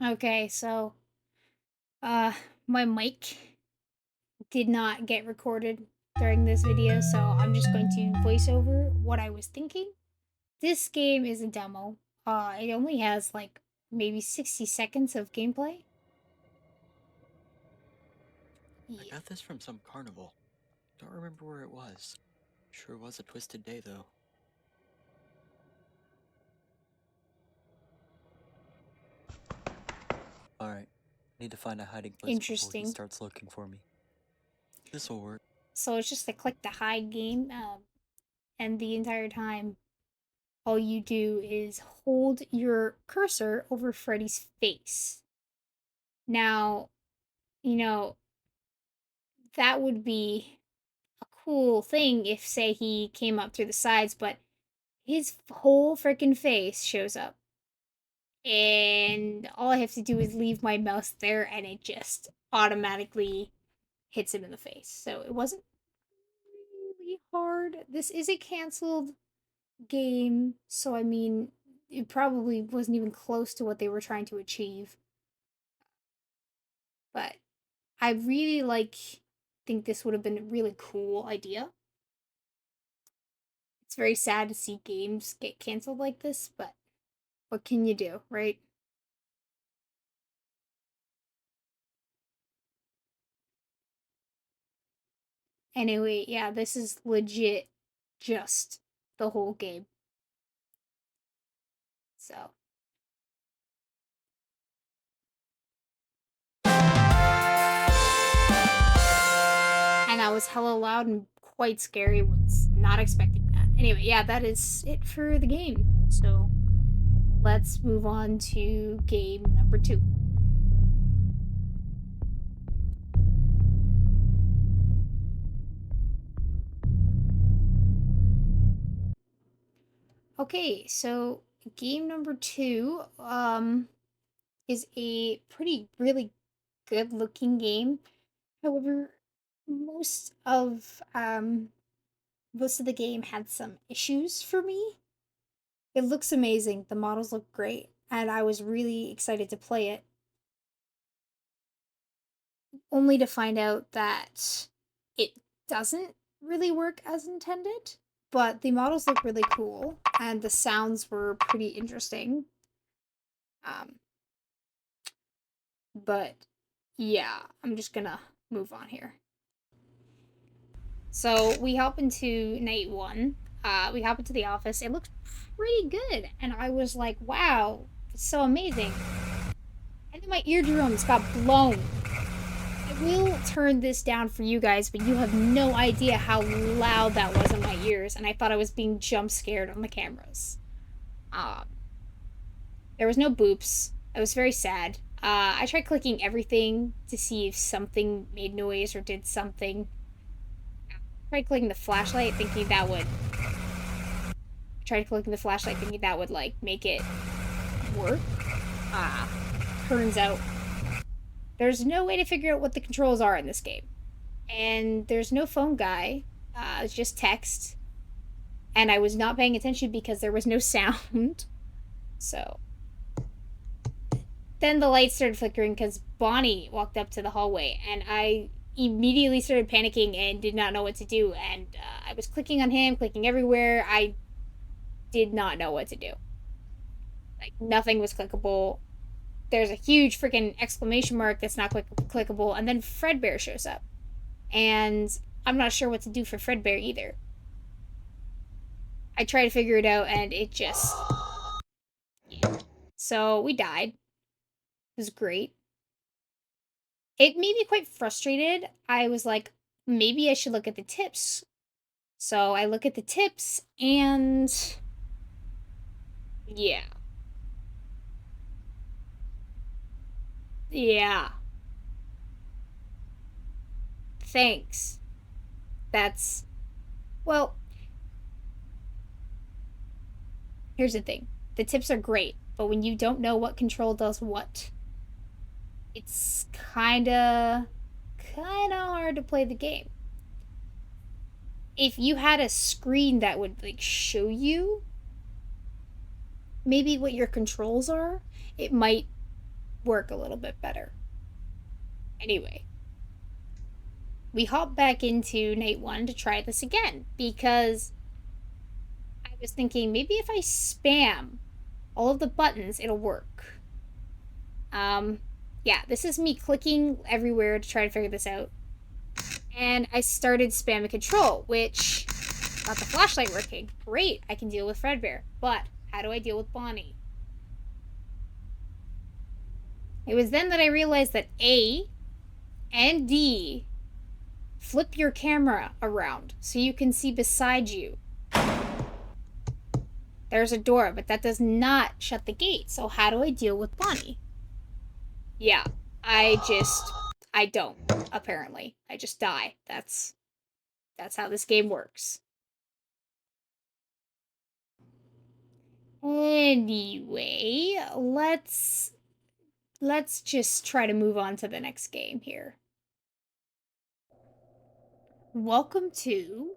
Okay, so my mic did not get recorded during this video, so I'm just going to voice over what I was thinking. This game is a demo. It only has like maybe 60 seconds of gameplay. I Yeah. got this from some carnival. Don't remember where it was. Sure was a twisted day, though. Alright, need to find a hiding place before he Interesting. starts looking for me. This'll work. So it's just a click to hide game, and the entire time, all you do is hold your cursor over Freddy's face. Now, you know, that would be a cool thing if, say, he came up through the sides, but his whole freaking face shows up. And all I have to do is leave my mouse there, and it just automatically hits him in the face. So it wasn't really hard. This is a canceled game, so I mean, it probably wasn't even close to what they were trying to achieve. But I really think this would have been a really cool idea. It's very sad to see games get canceled like this, but what can you do, right? Anyway, yeah, this is legit just the whole game. So, and that was hella loud and quite scary. Was not expecting that. Anyway, yeah, that is it for the game. So, let's move on to game number 2. Okay, so game number 2 is a pretty really good looking game. However, most of um most of the game had some issues for me. It looks amazing. The models look great, and I was really excited to play it, only to find out that it doesn't really work as intended. But the models look really cool, and the sounds were pretty interesting. Um, but yeah, I'm just gonna move on here. So we hop into night 1. We hop into the office. It looks pretty good, and I was like, "Wow, it's so amazing!" And then my eardrums got blown. I will turn this down for you guys, but you have no idea how loud that was in my ears, and I thought I was being jump scared on the cameras. Um, there was no boops. I was very sad. I tried clicking everything to see if something made noise or did something. I tried clicking the flashlight, thinking that would. Tried clicking the flashlight, thinking that would like make it work. Ah, turns out there's no way to figure out what the controls are in this game. And there's no phone guy. It's just text. And I was not paying attention because there was no sound. So then the lights started flickering because Bonnie walked up to the hallway, and I immediately started panicking and did not know what to do. And I was clicking on him, clicking everywhere. I did not know what to do. Like, nothing was clickable. There's a huge freaking exclamation mark that's not clickable, and then Fredbear shows up. And I'm not sure what to do for Fredbear either. I tried to figure it out, and it just. Yeah. So we died. It was great. It made me quite frustrated. I was like, maybe I should look at the tips. So I look at the tips, and. Yeah. Yeah. Thanks. That's. Well, here's the thing, the tips are great, but when you don't know what control does what, it's kinda hard to play the game. If you had a screen that would like show you maybe what your controls are, it might work a little bit better. Anyway, we hop back into night 1 to try this again because I was thinking maybe if I spam all of the buttons, it'll work. Yeah, this is me clicking everywhere to try to figure this out. And I started spamming control, which got the flashlight working. Great, I can deal with Fredbear. But how do I deal with Bonnie? It was then that I realized that A and D flip your camera around so you can see beside you. There's a door, but that does not shut the gate. So how do I deal with Bonnie? Yeah, I don't, apparently. I just die. That's how this game works. Anyway, let's just try to move on to the next game here. Welcome to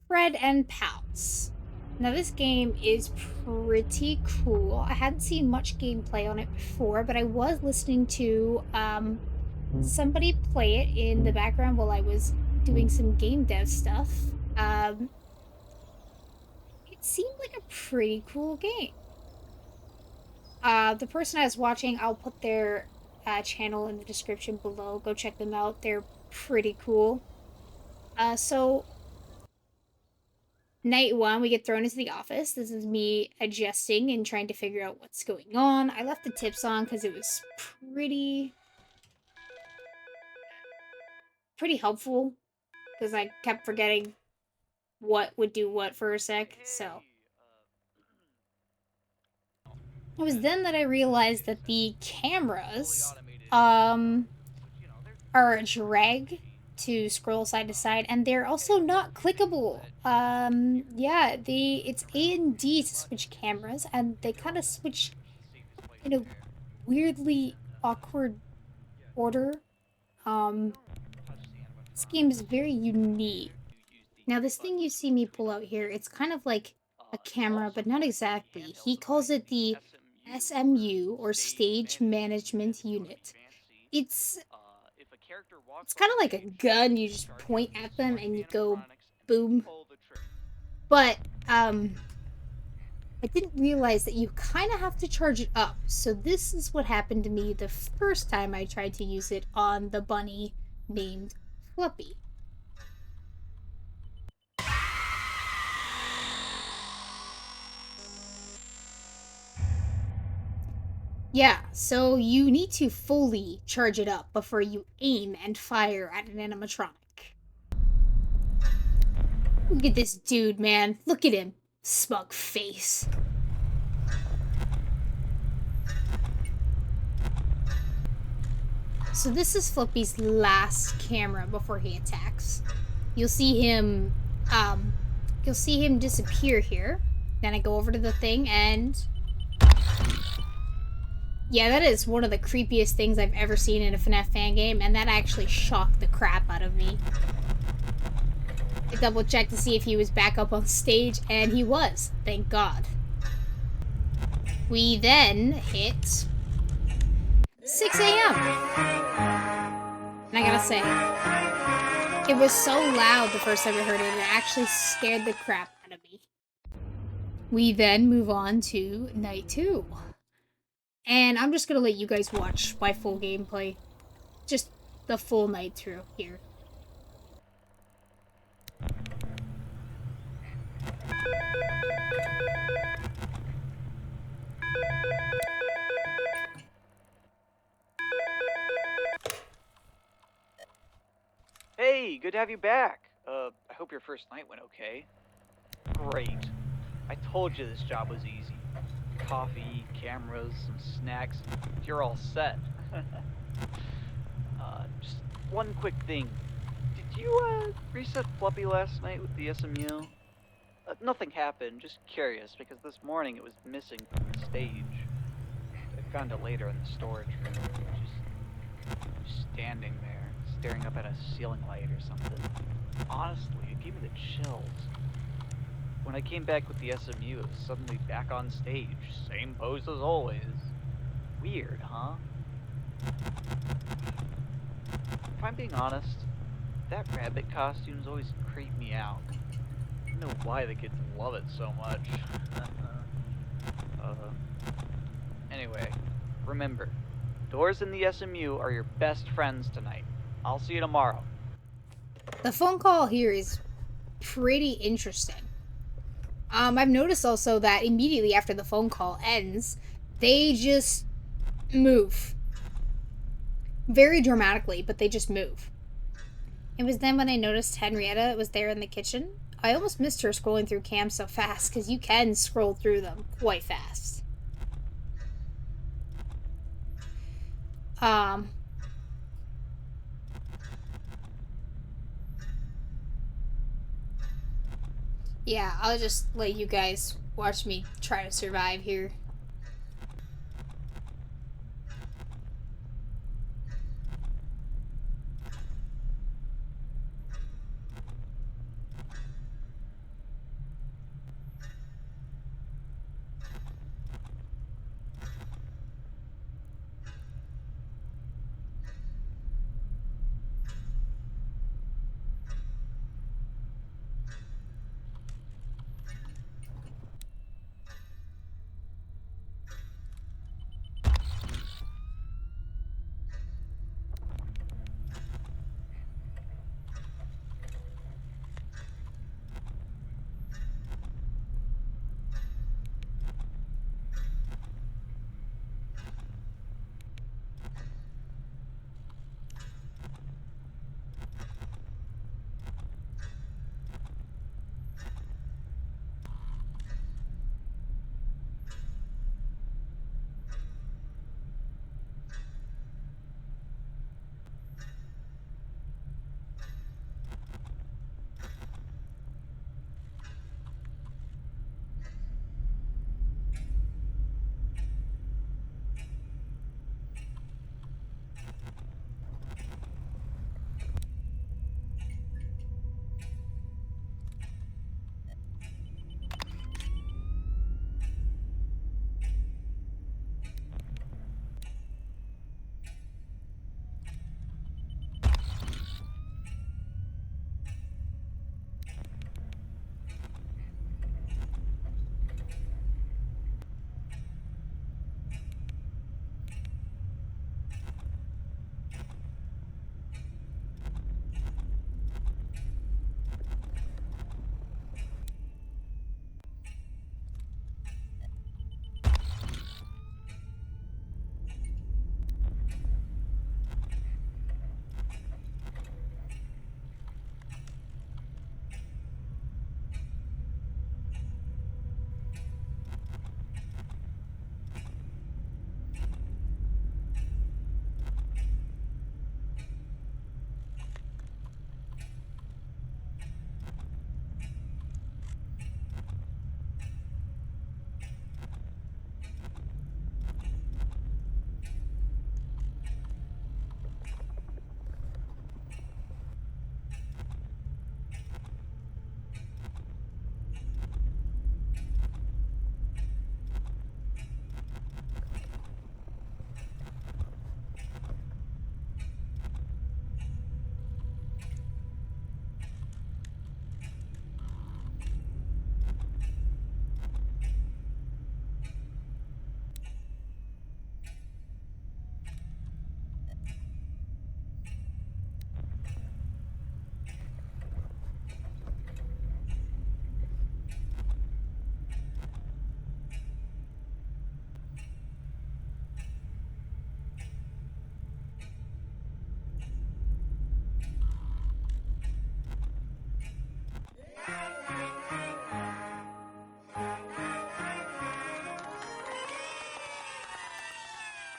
Fred and Pounce. Now this game is pretty cool. I hadn't seen much gameplay on it before, but I was listening to somebody play it in the background while I was doing some game dev stuff. It seemed like a pretty cool game. The person I was watching, I'll put their channel in the description below. Go check them out. They're pretty cool. So night 1, we get thrown into the office. This is me adjusting and trying to figure out what's going on. I left the tips on because it was pretty helpful because I kept forgetting what would do what for a sec. So it was then that I realized that the cameras are a drag to scroll side to side, and they're also not clickable. Yeah, it's A and D to switch cameras, and they kind of switch in a weirdly awkward order. This game is very unique. Now, this thing you see me pull out here, it's kind of like a camera, but not exactly. He calls it the SMU, or Stage Management Unit. It's kind of like a gun. You just point at them and you go boom. But I didn't realize that you kind of have to charge it up. So this is what happened to me the first time I tried to use it on the bunny named Fluppy. Yeah, so you need to fully charge it up before you aim and fire at an animatronic. Look at this dude, man. Look at him. Smug face. So this is Flippy's last camera before he attacks. You'll see him disappear here. Then I go over to the thing and yeah, that is one of the creepiest things I've ever seen in a FNAF fan game, and that actually shocked the crap out of me. I double checked to see if he was back up on stage, and he was. Thank God. We then hit 6 a.m. And I gotta say, it was so loud the first time I heard it, it actually scared the crap out of me. We then move on to night 2. And I'm just gonna let you guys watch my full gameplay. Just the full night through here. Hey, good to have you back. I hope your first night went okay. Great. I told you this job was easy. Coffee, cameras, some snacks. You're all set. Just one quick thing. Did you, reset Fluppy last night with the SMU? Nothing happened, just curious, because this morning it was missing from the stage. I found it later in the storage room, just standing there, staring up at a ceiling light or something. Honestly, it gave me the chills. When I came back with the SMU, it was suddenly back on stage, same pose as always. Weird, huh? If I'm being honest, that rabbit costume's always creeped me out. I don't know why the kids love it so much. Anyway, remember, doors in the SMU are your best friends tonight. I'll see you tomorrow. The phone call here is pretty interesting. I've noticed also that immediately after the phone call ends, they just move. Very dramatically, but they just move. It was then when I noticed Henrietta was there in the kitchen. I almost missed her scrolling through cams so fast, because you can scroll through them quite fast. Yeah, I'll just let you guys watch me try to survive here.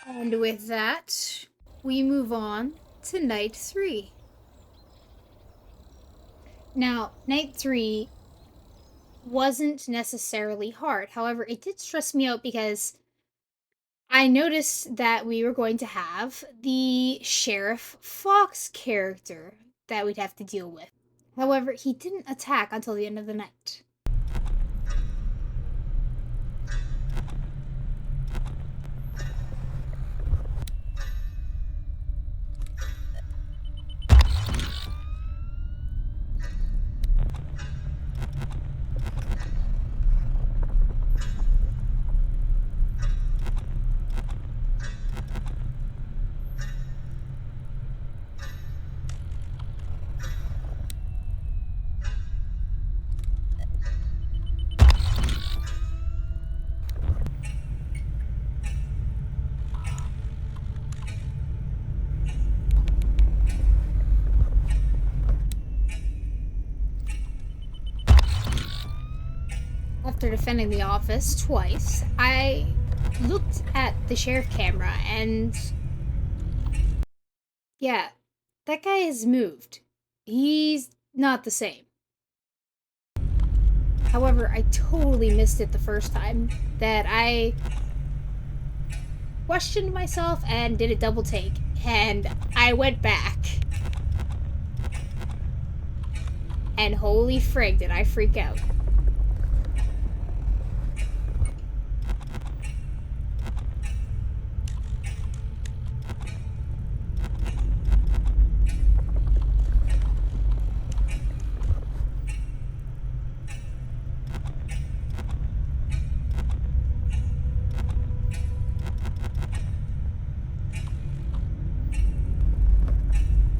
And with that, we move on to night 3. Now, night 3 wasn't necessarily hard. However, it did stress me out because I noticed that we were going to have the Sheriff Fox character that we'd have to deal with. However, he didn't attack until the end of the night. after defending the office twice, I looked at the sheriff camera and yeah, that guy has moved. He's not the same. However, I totally missed it the first time that I questioned myself and did a double take, and I went back. And holy frig, did I freak out.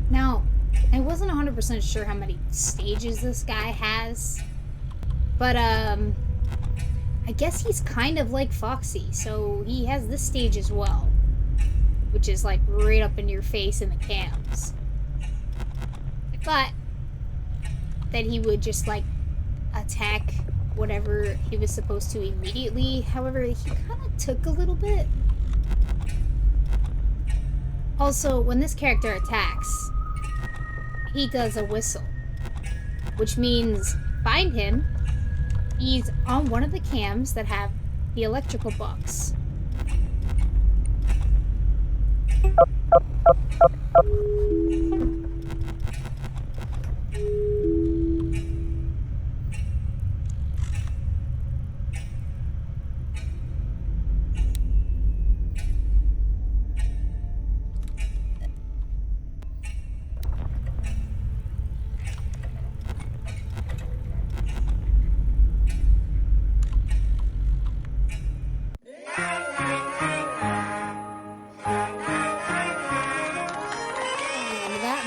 Now, I wasn't 100% sure how many stages this guy has, but I guess he's kind of like Foxy, so he has this stage as well, which is like right up in your face in the cams. I thought that he would just like attack whatever he was supposed to immediately, however, he kind of took a little bit. Also, when this character attacks, he does a whistle, which means find him. He's on one of the cams that have the electrical box.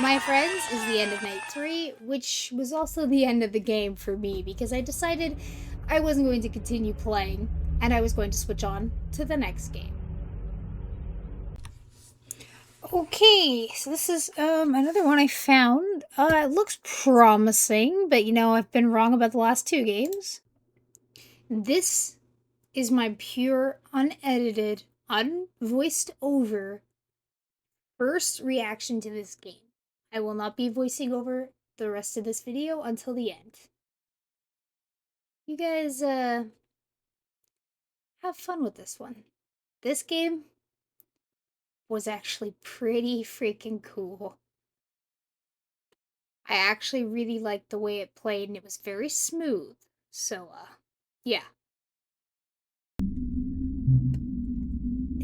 My friends, is the end of night 3, which was also the end of the game for me because I decided I wasn't going to continue playing and I was going to switch on to the next game. Okay, so this is another one I found. It looks promising, but you know, I've been wrong about the last 2 games. This is my pure, unedited, unvoiced over first reaction to this game. I will not be voicing over the rest of this video until the end. You guys, have fun with this one. This game was actually pretty freaking cool. I actually really liked the way it played, and it was very smooth. So, yeah.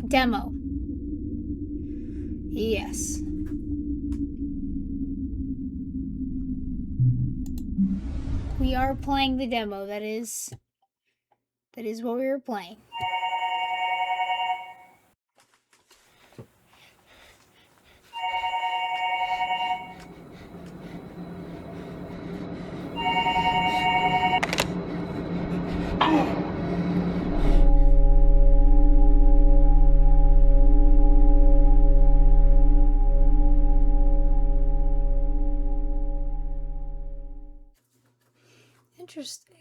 Demo. Yes. We are playing the demo. That is what we were playing. Interesting.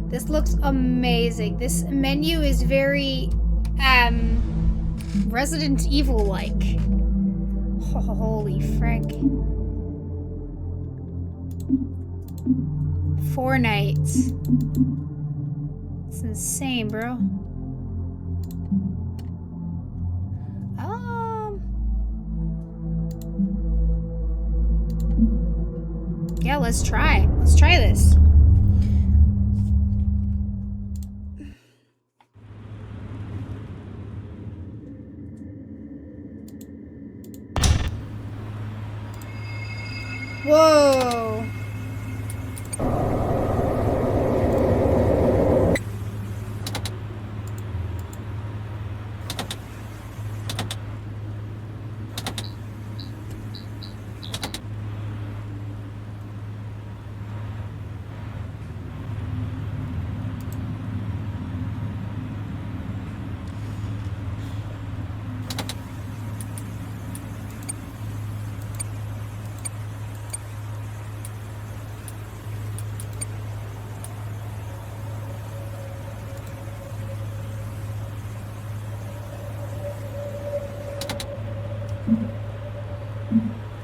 This looks amazing. This menu is very Resident Evil like. Holy frick. 4 nights. It's insane, bro. Yeah, let's try. Let's try this. Whoa.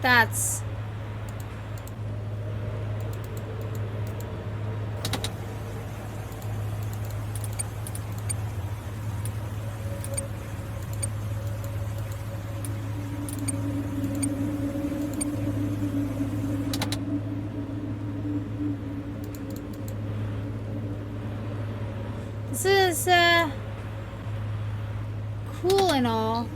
That's... This is, cool and all.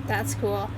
That's cool.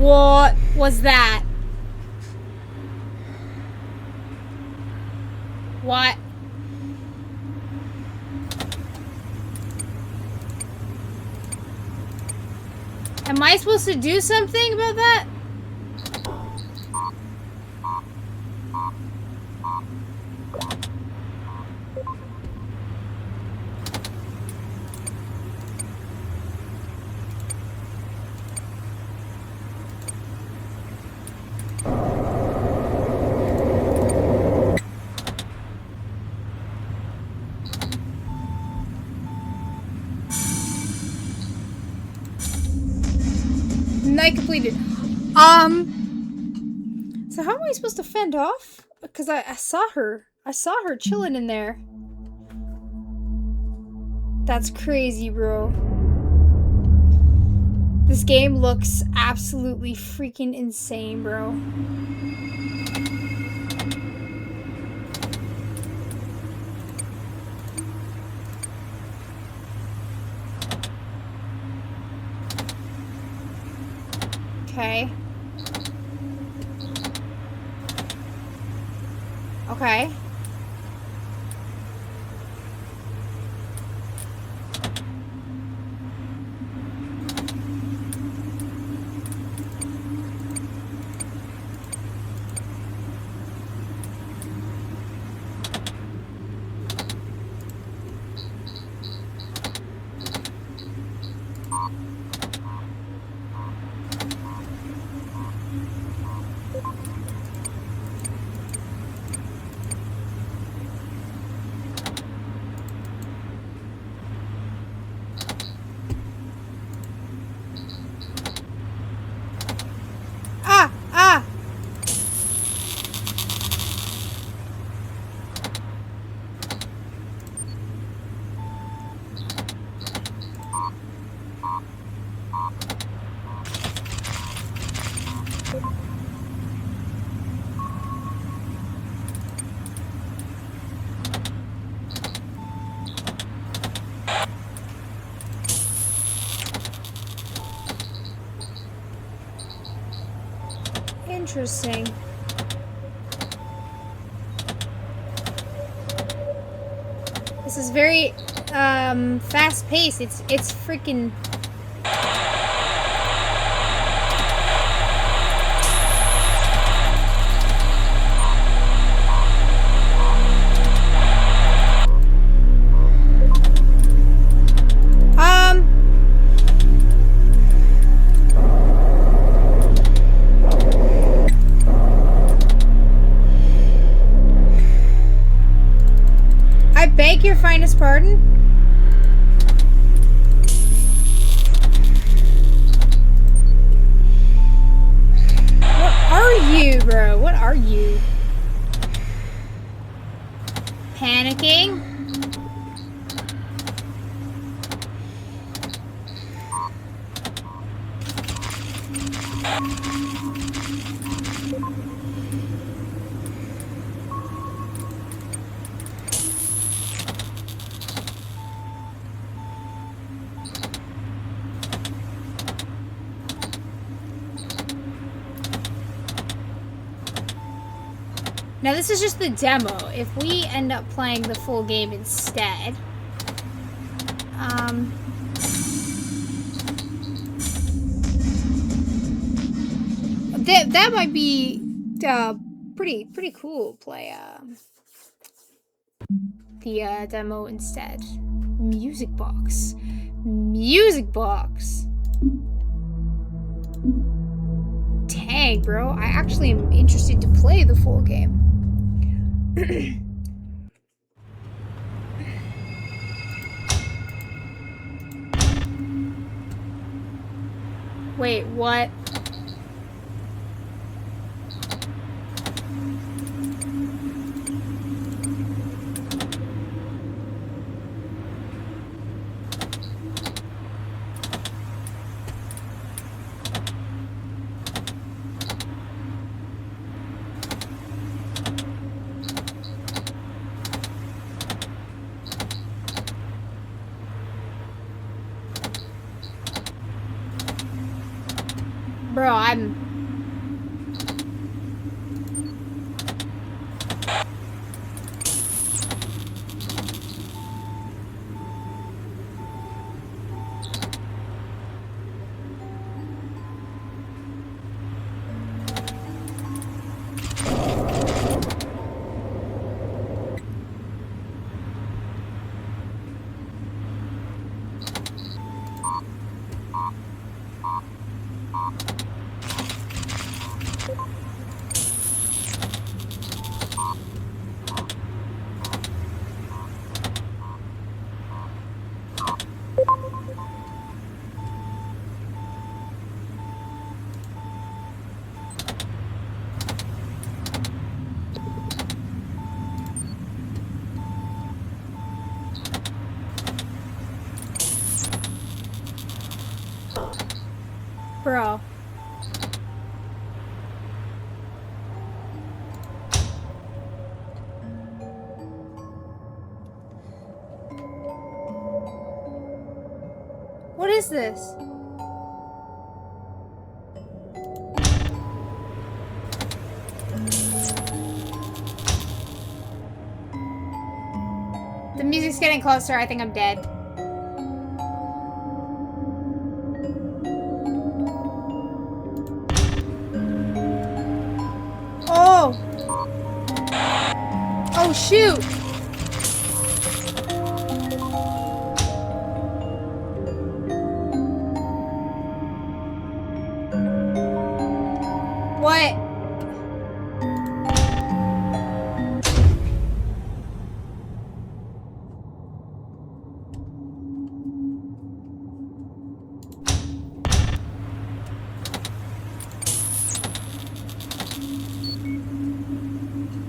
What was that? What? Am I supposed to do something about that? Night completed. So how am I supposed to fend off? Because I saw her. I saw her chilling in there. That's crazy, bro. This game looks absolutely freaking insane, bro. Okay. Okay. Interesting. This is very fast paced. It's freaking beg your finest pardon? What are you, bro? What are you? Panicking? Now this is just the demo. If we end up playing the full game instead, that might be pretty cool. Play the demo instead. Music box. Music box. Dang, bro. I actually am interested to play the full game. Wait, what? Bro, I'm... Bro. What is this? The music's getting closer. I think I'm dead. Oh! Oh, shoot! What?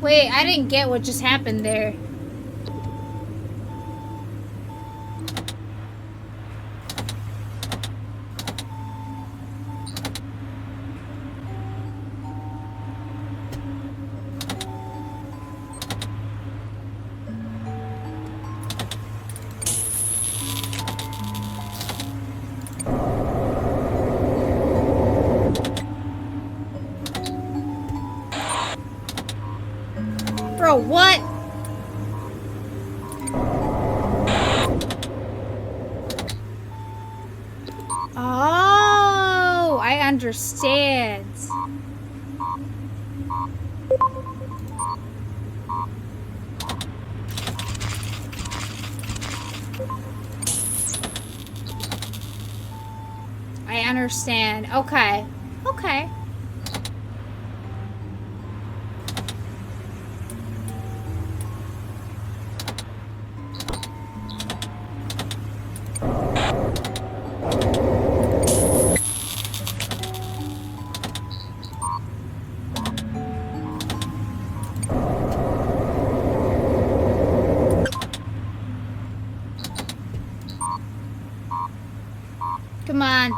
Wait, I didn't get what just happened there. Bro, what? Oh, I understand. I understand. Okay. Okay. Come on.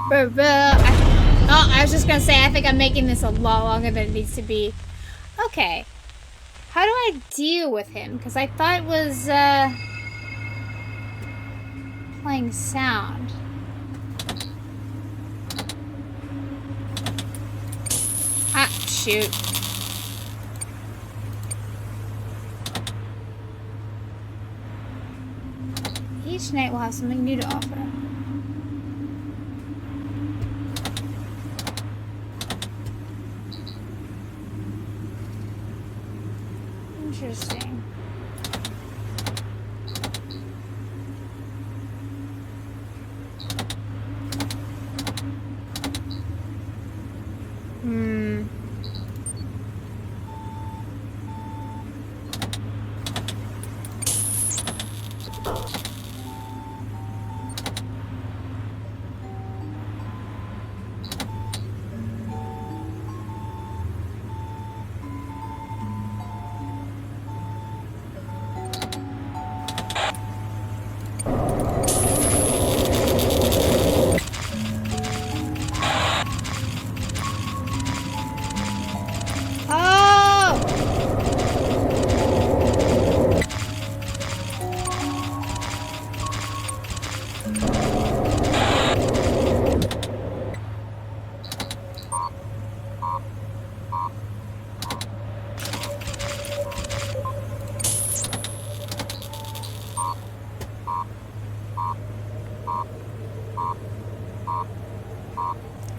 I was just gonna say, I think I'm making this a lot longer than it needs to be. Okay. How do I deal with him? Because I thought it was, playing sound. Ah, shoot. Each night will have something new to offer. Interesting.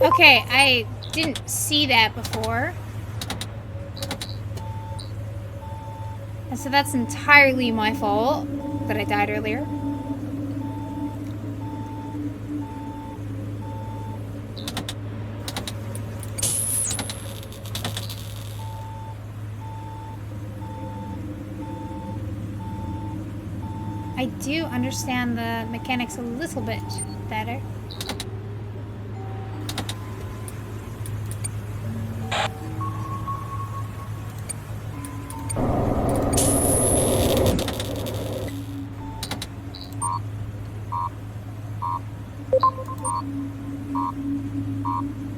Okay, I didn't see that before. And so that's entirely my fault that I died earlier. I do understand the mechanics a little bit better.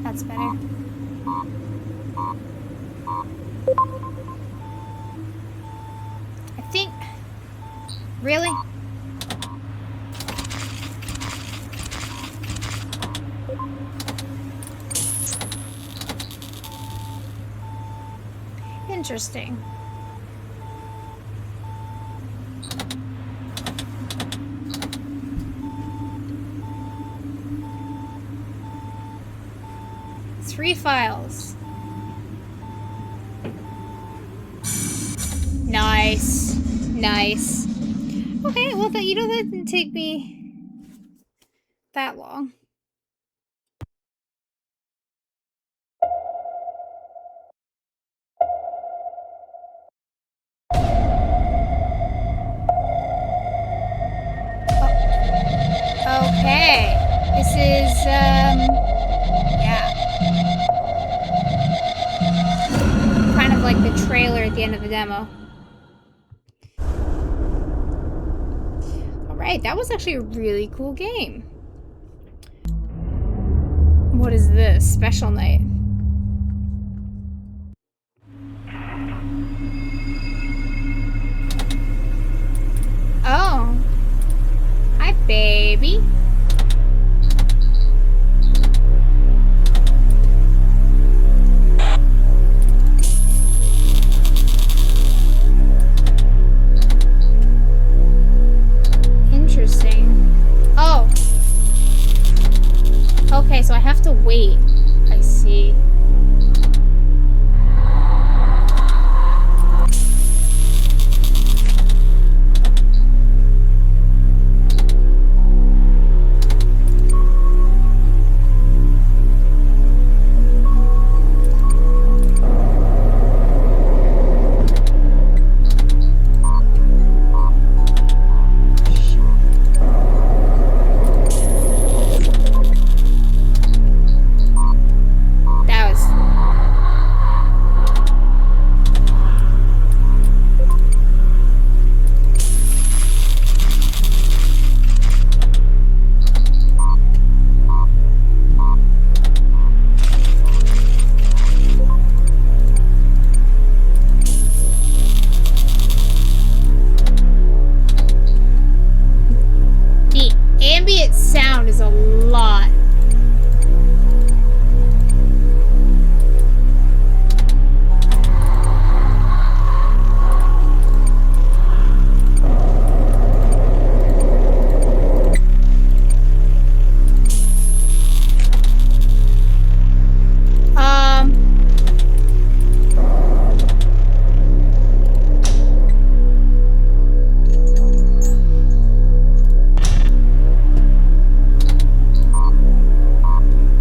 That's better. I think... Really? Interesting. Three files. Nice. Nice. Okay, well, that didn't take me that long. Okay. This is, yeah. Kind of like the trailer at the end of the demo. Alright, that was actually a really cool game. What is this? Special night. Oh. Hi, baby. Interesting. Oh. Okay, so I have to wait. I see. sound is a lot.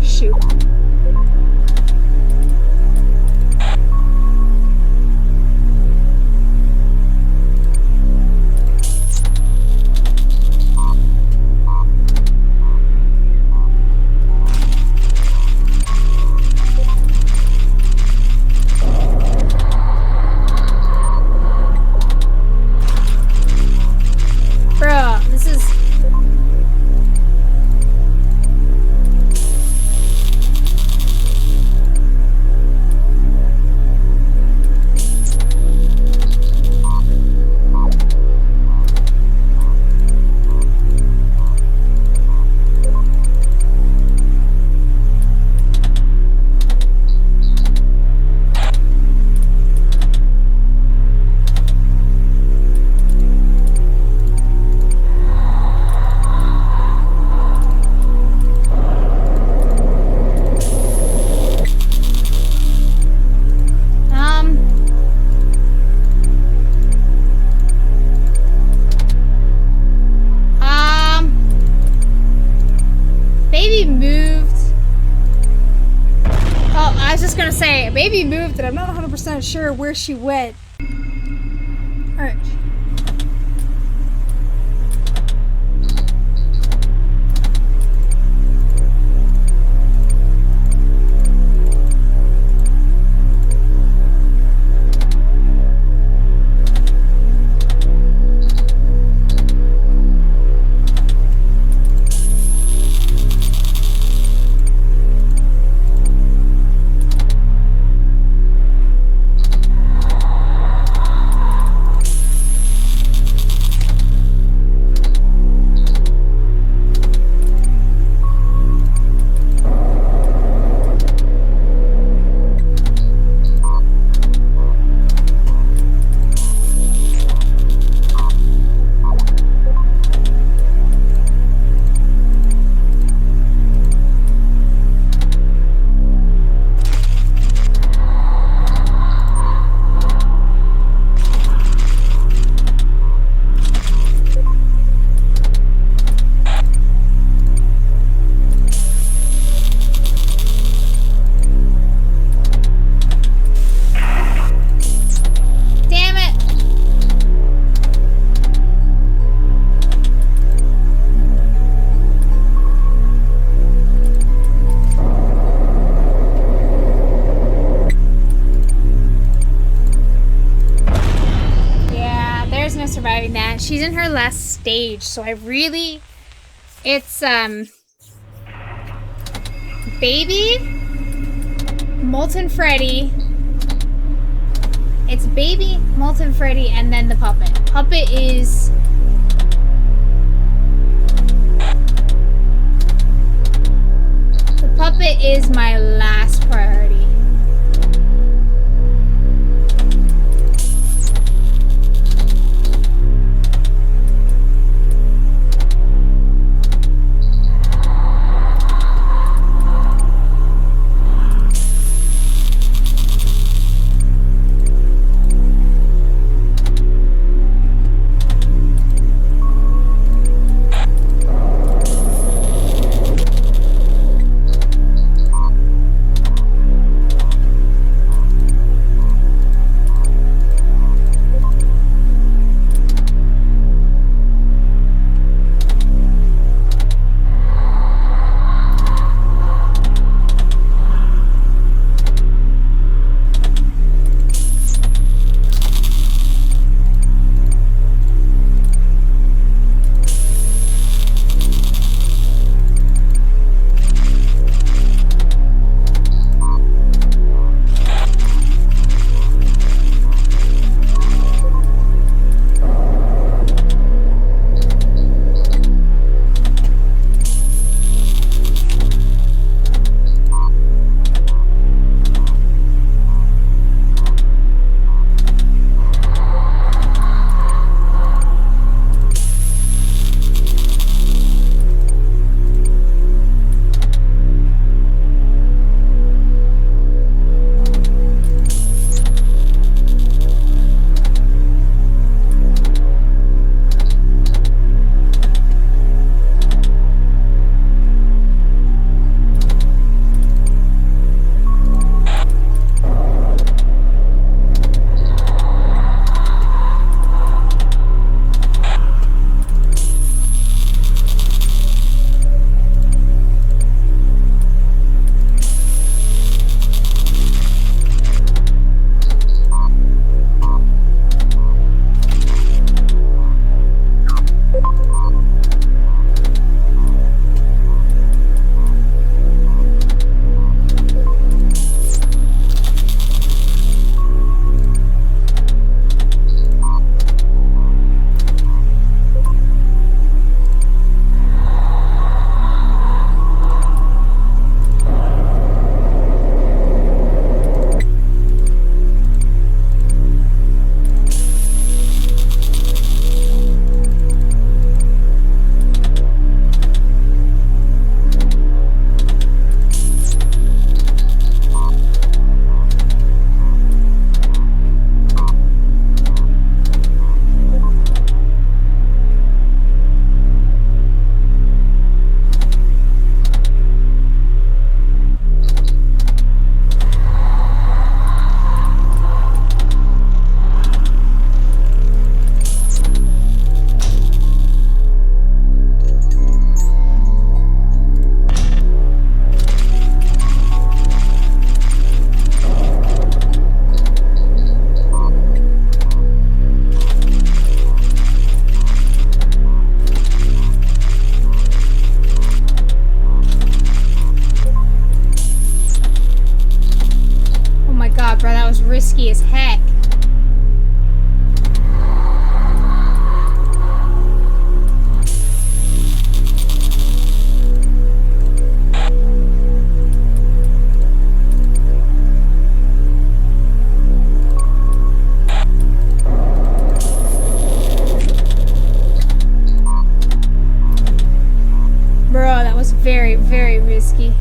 Shoot. Bruh, this is... Baby moved. Oh, I was just gonna say, baby moved, and I'm not 100% sure where she went. Alright. Surviving that. She's in her last stage, so I really... It's, Baby, Molten Freddy. It's Baby, Molten Freddy, and then the puppet. Puppet is... The puppet is my last priority. risky as heck. Bro, that was very, very risky.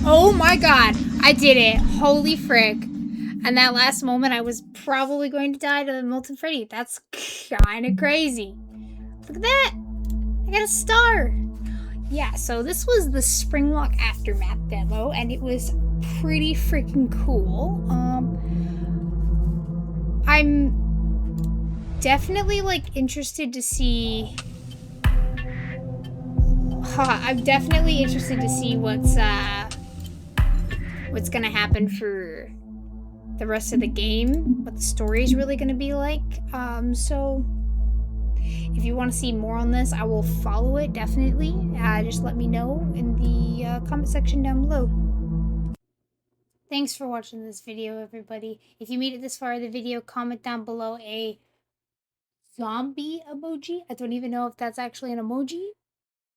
Oh my god, I did it. Holy frick. And that last moment, I was probably going to die to the Molten Freddy. That's kind of crazy. Look at that. I got a star. Yeah, so this was the SpringLock Aftermath demo, and it was pretty freaking cool. I'm definitely, like, interested to see... I'm definitely interested to see what's gonna happen for the rest of the game, what the story is really gonna be like. So if you want to see more on this, I will follow it definitely. Just let me know in the comment section down below. Thanks for watching this video, everybody. If you made it this far in the video, comment down below a zombie emoji. I don't even know if that's actually an emoji.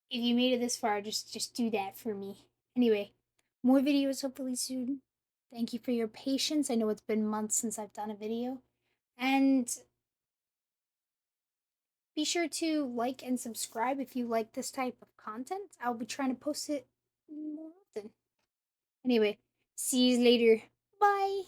If you made it this far, just do that for me. Anyway, more videos hopefully soon. Thank you for your patience. I know it's been months since I've done a video. And be sure to like and subscribe if you like this type of content. I'll be trying to post it more often. Anyway, see you later. Bye.